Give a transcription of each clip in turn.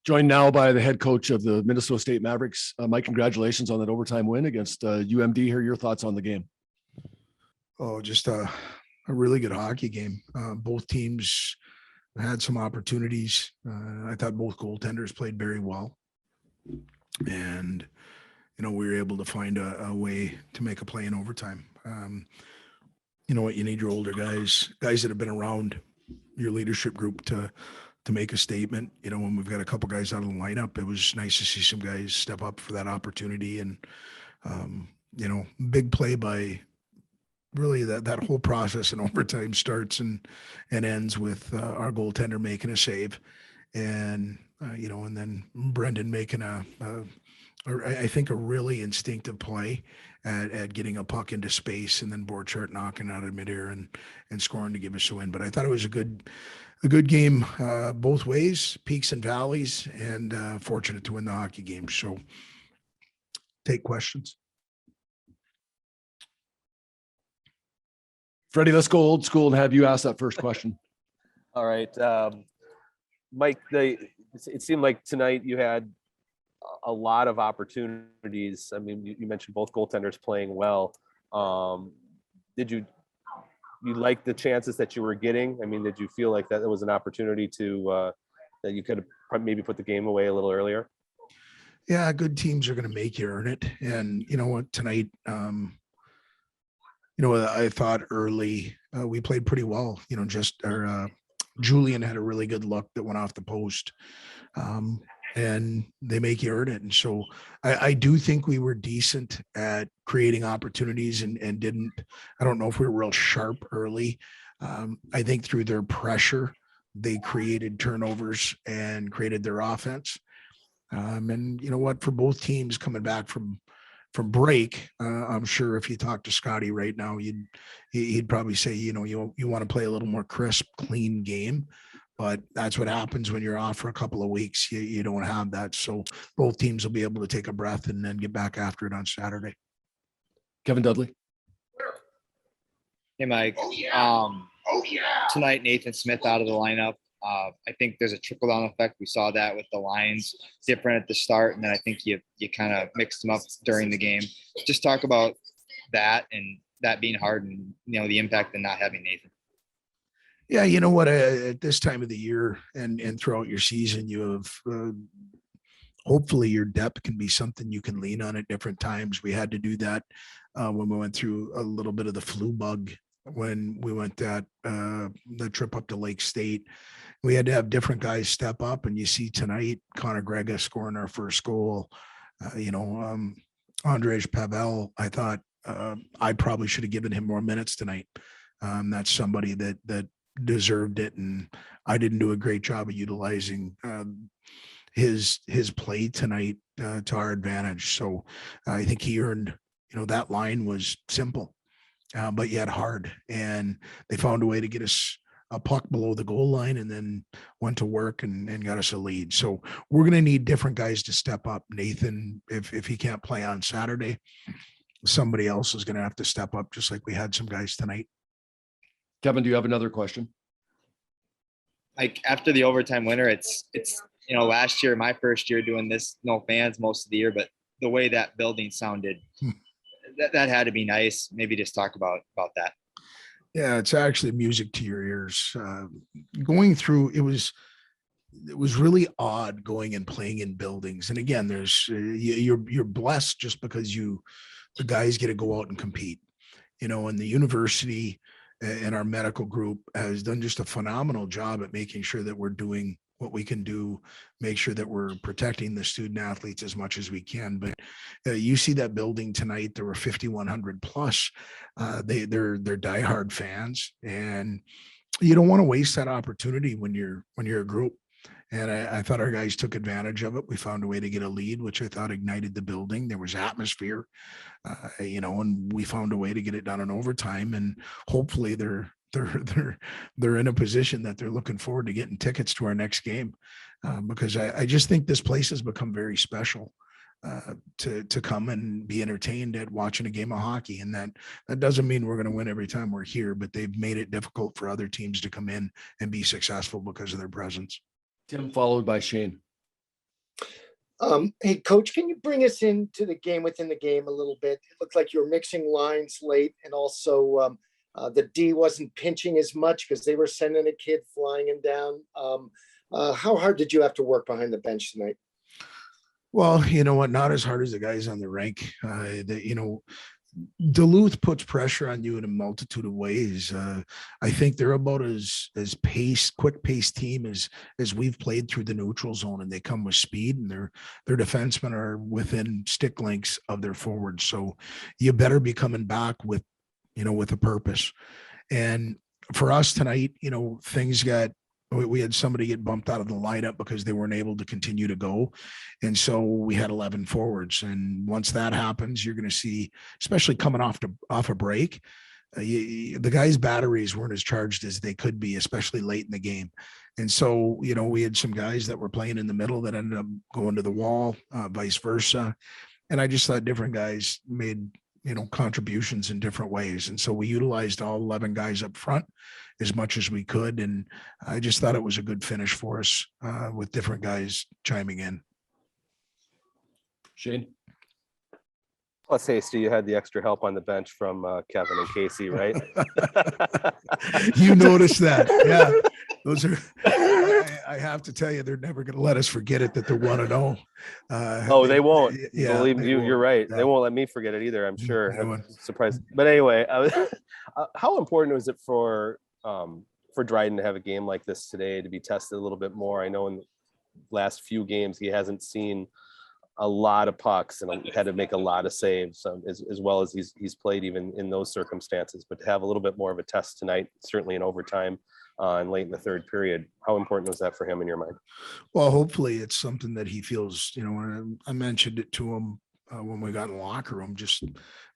Joined now by the head coach of the Minnesota State Mavericks. Mike, congratulations on that overtime win against UMD. Here, your thoughts on the game? Oh, just a really good hockey game. Both teams had some opportunities. I thought both goaltenders played very well. And, we were able to find a way to make a play in overtime. You know what? You need your older guys that have been around your leadership group to make a statement. When we've got a couple guys out of the lineup, it was nice to see some guys step up for that opportunity. And, big play by really that whole process in overtime starts and ends with our goaltender making a save. And, and then Brendan making I think a really instinctive play at getting a puck into space, and then Borchardt knocking out of midair and scoring to give us a win. But I thought it was a good game both ways, peaks and valleys, and fortunate to win the hockey game. So take questions. Freddie, let's go old school and have you ask that first question. All right. Mike, it seemed like tonight you had a lot of opportunities. I mean, you mentioned both goaltenders playing well. Did you like the chances that you were getting? I mean, did you feel like that was an opportunity to that you could have maybe put the game away a little earlier? Yeah, good teams are going to make you earn it. And you know what, tonight, I thought early we played pretty well. Julian had a really good look that went off the post. And they make you earn it. And so I do think we were decent at creating opportunities and I don't know if we were real sharp early. I think through their pressure, they created turnovers and created their offense. And you know what, for both teams coming back from break, I'm sure if you talk to Scotty right now, he'd probably say, you want to play a little more crisp, clean game. But that's what happens when you're off for a couple of weeks. You don't have that. So both teams will be able to take a breath and then get back after it on Saturday. Kevin Dudley. Hey, Mike. Tonight, Nathan Smith out of the lineup. I think there's a trickle-down effect. We saw that with the lines different at the start, and then I think you kind of mixed them up during the game. Just talk about that and that being hard and, the impact of not having Nathan. Yeah, you know what? At this time of the year and throughout your season, you have hopefully your depth can be something you can lean on at different times. We had to do that when we went through a little bit of the flu bug when we went that the trip up to Lake State. We had to have different guys step up, and you see tonight Connor Grega scoring our first goal. Andrej Pavel, I thought I probably should have given him more minutes tonight. That's somebody that deserved it, and I didn't do a great job of utilizing his play tonight to our advantage. So I think he earned, that line was simple, but yet hard, and they found a way to get us a puck below the goal line and then went to work and got us a lead. So we're going to need different guys to step up. Nathan, if he can't play on Saturday, somebody else is going to have to step up, just like we had some guys tonight. Kevin, do you have another question? Like after the overtime winner, it's last year, my first year doing this, no fans most of the year, but the way that building sounded, that had to be nice. Maybe just talk about that. Yeah, it's actually music to your ears. Going through, it was really odd going and playing in buildings. And again, there's you're blessed just because the guys get to go out and compete. And the university and our medical group has done just a phenomenal job at making sure that we're doing what we can do, make sure that we're protecting the student athletes as much as we can. But you see that building tonight, there were 5,100 plus. They're diehard fans, and you don't want to waste that opportunity when you're a group. And I thought our guys took advantage of it. We found a way to get a lead, which I thought ignited the building. There was atmosphere, and we found a way to get it done in overtime. And hopefully they're in a position that they're looking forward to getting tickets to our next game, because I just think this place has become very special to come and be entertained at watching a game of hockey. And that doesn't mean we're going to win every time we're here, but they've made it difficult for other teams to come in and be successful because of their presence. Tim, followed by Shane. Hey, Coach, can you bring us into the game within the game a little bit? It looked like you were mixing lines late, and also the D wasn't pinching as much because they were sending a kid flying him down. How hard did you have to work behind the bench tonight? Well, you know what? Not as hard as the guys on the rink. Duluth puts pressure on you in a multitude of ways. I think they're about as quick paced team as we've played through the neutral zone, and they come with speed, and their defensemen are within stick lengths of their forwards. So you better be coming back with a purpose. And for us tonight, things got. We had somebody get bumped out of the lineup because they weren't able to continue to go. And so we had 11 forwards. And once that happens, you're going to see, especially coming off a break, the guys' batteries weren't as charged as they could be, especially late in the game. And so, we had some guys that were playing in the middle that ended up going to the wall, vice versa. And I just thought different guys made, contributions in different ways. And so we utilized all 11 guys up front as much as we could. And I just thought it was a good finish for us with different guys chiming in. Shane? Plus, Hasty, you had the extra help on the bench from Kevin and Casey, right? You noticed that. Yeah. Those are, I have to tell you, they're never going to let us forget it that they're 1-0. Oh, they won't. Yeah, Believe they you, won't. you're right. Yeah. They won't let me forget it either, I'm sure. They I'm won't. surprised. But anyway, how important was it for Dryden to have a game like this today, to be tested a little bit more? I know in the last few games he hasn't seen a lot of pucks and had to make a lot of saves, as well as he's played even in those circumstances. But to have a little bit more of a test tonight, certainly in overtime and late in the third period, how important was that for him in your mind? Well, hopefully it's something that he feels, when I mentioned it to him when we got in the locker room, just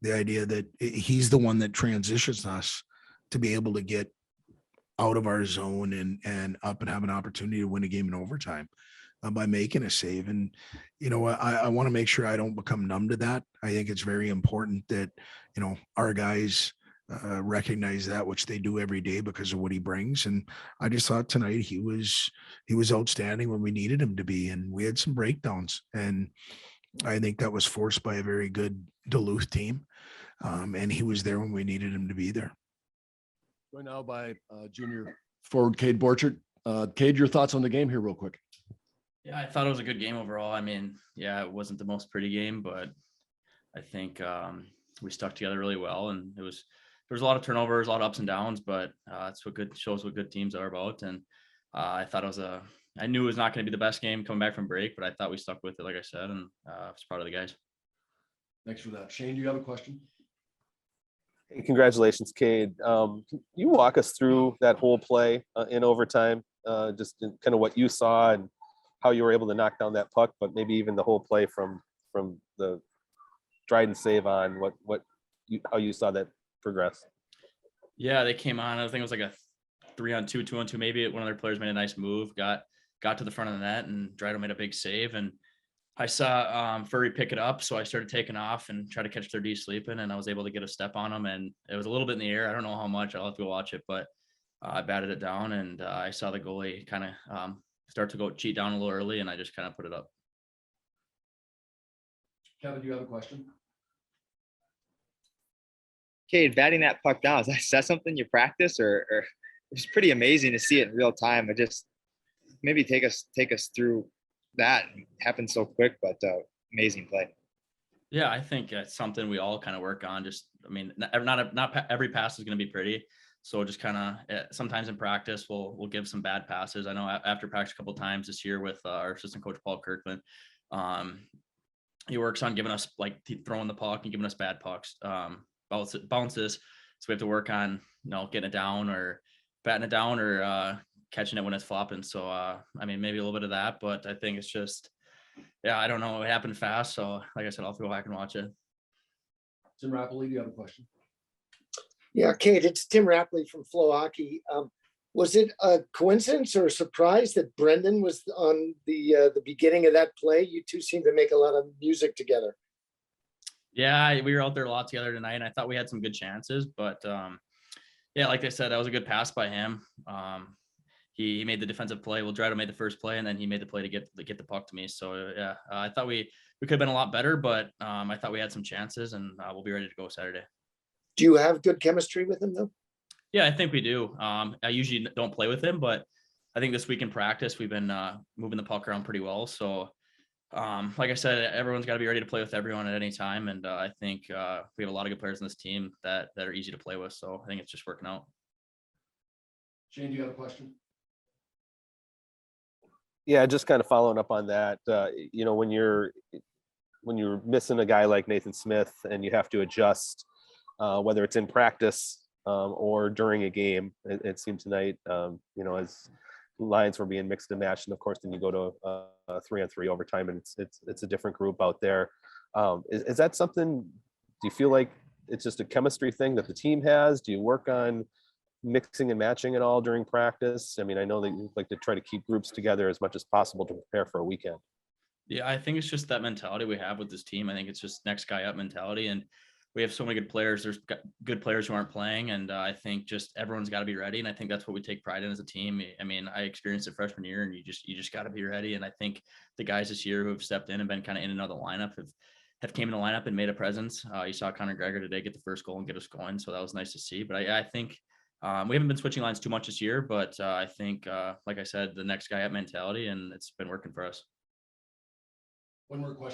the idea that he's the one that transitions us to be able to get out of our zone and up and have an opportunity to win a game in overtime by making a save. And, I want to make sure I don't become numb to that. I think it's very important that, our guys recognize that, which they do every day because of what he brings. And I just thought tonight he was outstanding when we needed him to be, and we had some breakdowns. And I think that was forced by a very good Duluth team. And he was there when we needed him to be there. Joined now by junior forward Cade Borchardt. Cade, your thoughts on the game here real quick. Yeah, I thought it was a good game overall. I mean, yeah, it wasn't the most pretty game, but I think we stuck together really well, and there was a lot of turnovers, a lot of ups and downs, but that's what shows what good teams are about. And I thought I knew it was not going to be the best game coming back from break, but I thought we stuck with it, like I said, and I was proud of the guys. Thanks for that. Shane, do you have a question? Hey, congratulations, Cade. Can you walk us through that whole play in overtime, just kind of what you saw and how you were able to knock down that puck, but maybe even the whole play from the Dryden save on how you saw that progress? Yeah, they came on. I think it was like a 3-on-2, 2-on-2. Maybe one of their players made a nice move, got to the front of the net, and Dryden made a big save. And I saw Furry pick it up, so I started taking off and try to catch their D sleeping, and I was able to get a step on them. And it was a little bit in the air. I don't know how much. I'll have to go watch it, but I batted it down, and I saw the goalie kind of start to go cheat down a little early, and I just kind of put it up. Kevin, do you have a question? Cade, batting that puck down, is that something you practice or it's pretty amazing to see it in real time? It just maybe take us through that. It happened so quick, but amazing play. Yeah, I think it's something we all kind of work on. Just, I mean, not every pass is going to be pretty. So just kind of sometimes in practice, we'll give some bad passes. I know after practice a couple of times this year with our assistant coach, Paul Kirkland, he works on giving us throwing the puck and giving us bad pucks, bounces. So we have to work on, getting it down or batting it down or catching it when it's flopping. So, I mean, maybe a little bit of that, but I think it's just, yeah, I don't know. It happened fast. So like I said, I'll have to go back and watch it. Tim Rapoli, do you have a question? Yeah, Kate, it's Tim Rapley from Flow Hockey. Was it a coincidence or a surprise that Brendan was on the beginning of that play? You two seem to make a lot of music together. Yeah, we were out there a lot together tonight, and I thought we had some good chances. But yeah, like I said, that was a good pass by him. he made the defensive play. Well, Drado made the first play, and then he made the play to get the puck to me. So yeah, I thought we could have been a lot better, but I thought we had some chances, and we'll be ready to go Saturday. Do you have good chemistry with him though? Yeah, I think we do. I usually don't play with him, but I think this week in practice we've been moving the puck around pretty well. So like I said, everyone's got to be ready to play with everyone at any time, and I think we have a lot of good players in this team that are easy to play with. So I think it's just working out. Shane, do you have a question? Yeah, just kind of following up on that. You know, when you're missing a guy like Nathan Smith and you have to adjust, whether it's in practice or during a game, it seemed tonight, you know, as lines were being mixed and matched, and of course, then you go to a 3-on-3 overtime, and it's a different group out there. Is that something? Do you feel like it's just a chemistry thing that the team has? Do you work on mixing and matching it all during practice? I mean, I know that you like to try to keep groups together as much as possible to prepare for a weekend. Yeah, I think it's just that mentality we have with this team. I think it's just next guy up mentality, and we have so many good players. There's good players who aren't playing, and I think just everyone's got to be ready. And I think that's what we take pride in as a team. I mean, I experienced it freshman year, and you just got to be ready. And I think the guys this year who have stepped in and been kind of in and out of the lineup have came in the lineup and made a presence. You saw Connor Gregor today get the first goal and get us going, so that was nice to see. But I think we haven't been switching lines too much this year, but I think, like I said, the next guy up mentality, and it's been working for us. One more question.